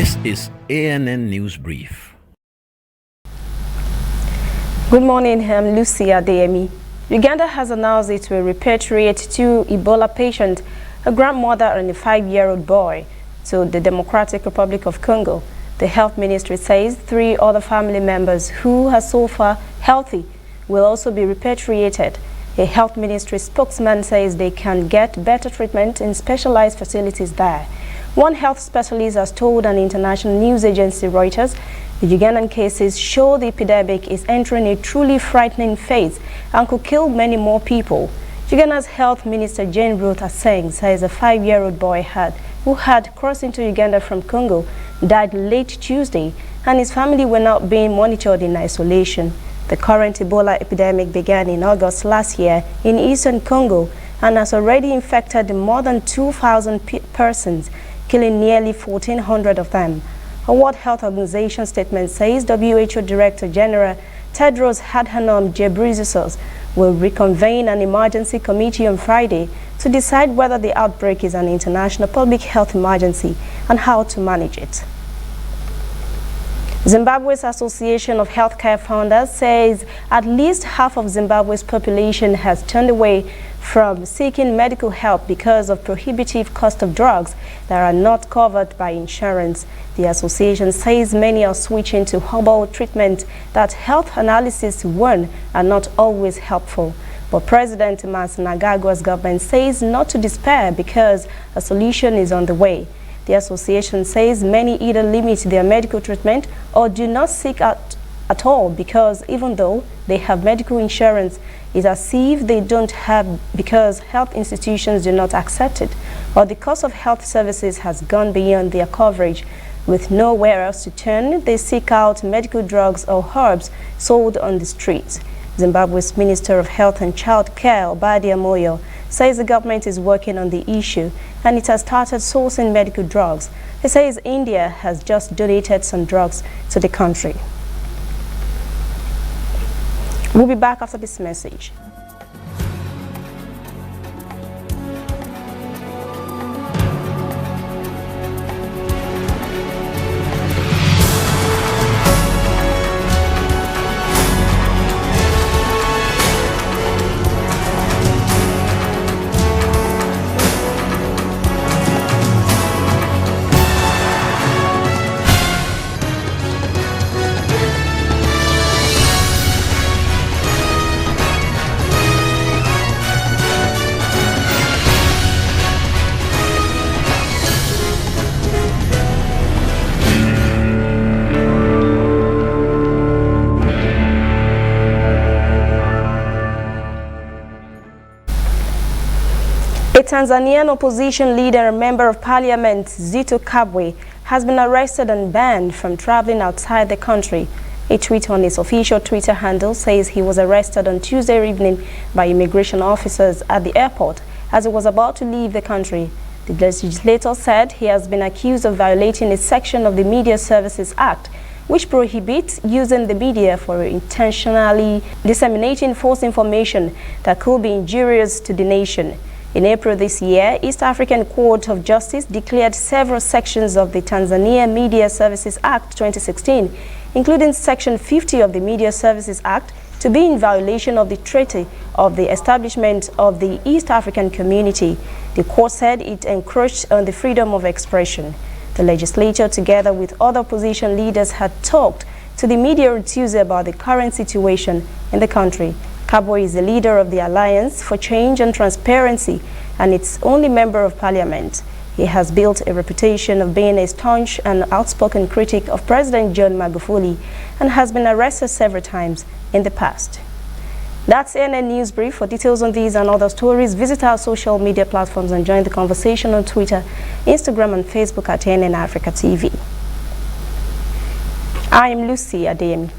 This is ANN News Brief. Good morning, I'm Lucy Adeyemi. Uganda has announced it will repatriate 2 Ebola patients, a grandmother and a 5-year-old boy, to the Democratic Republic of Congo. The health ministry says 3 other family members who are so far healthy will also be repatriated. A health ministry spokesman says they can get better treatment in specialized facilities there. One health specialist has told an international news agency Reuters the Ugandan cases show the epidemic is entering a truly frightening phase and could kill many more people. Uganda's health minister Jane Ruth Aseng says a 5-year-old boy who had crossed into Uganda from Congo died late Tuesday, and his family were now being monitored in isolation. The current Ebola epidemic began in August last year in eastern Congo and has already infected more than 2,000 persons, killing nearly 1,400 of them. A World Health Organization statement says WHO Director General Tedros Adhanom Ghebreyesus will reconvene an emergency committee on Friday to decide whether the outbreak is an international public health emergency and how to manage it. Zimbabwe's Association of Healthcare Founders says at least half of Zimbabwe's population has turned away from seeking medical help because of prohibitive cost of drugs that are not covered by insurance. The association says many are switching to herbal treatment that health analysis warn are not always helpful. But President Mnangagwa's government says not to despair because a solution is on the way. The association says many either limit their medical treatment or do not seek out at all because even though they have medical insurance, it's as if they don't have because health institutions do not accept it, or the cost of health services has gone beyond their coverage. With nowhere else to turn, they seek out medical drugs or herbs sold on the streets. Zimbabwe's Minister of Health and Child Care, Obadia Moyo, says the government is working on the issue and it has started sourcing medical drugs. He says India has just donated some drugs to the country. We'll be back after this message. A Tanzanian opposition leader and member of parliament, Zitto Kabwe, has been arrested and banned from traveling outside the country. A tweet on his official Twitter handle says he was arrested on Tuesday evening by immigration officers at the airport as he was about to leave the country. The legislator said he has been accused of violating a section of the Media Services Act, which prohibits using the media for intentionally disseminating false information that could be injurious to the nation. In April this year, East African Court of Justice declared several sections of the Tanzania Media Services Act 2016, including Section 50 of the Media Services Act, to be in violation of the Treaty of the Establishment of the East African Community. The court said it encroached on the freedom of expression. The legislature, together with other opposition leaders, had talked to the media on Tuesday about the current situation in the country. Kabwe is the leader of the Alliance for Change and Transparency and its only member of parliament. He has built a reputation of being a staunch and outspoken critic of President John Magufuli and has been arrested several times in the past. That's ANN News Brief. For details on these and other stories, visit our social media platforms and join the conversation on Twitter, Instagram and Facebook at ANN Africa TV. I am Lucy Adeyemi.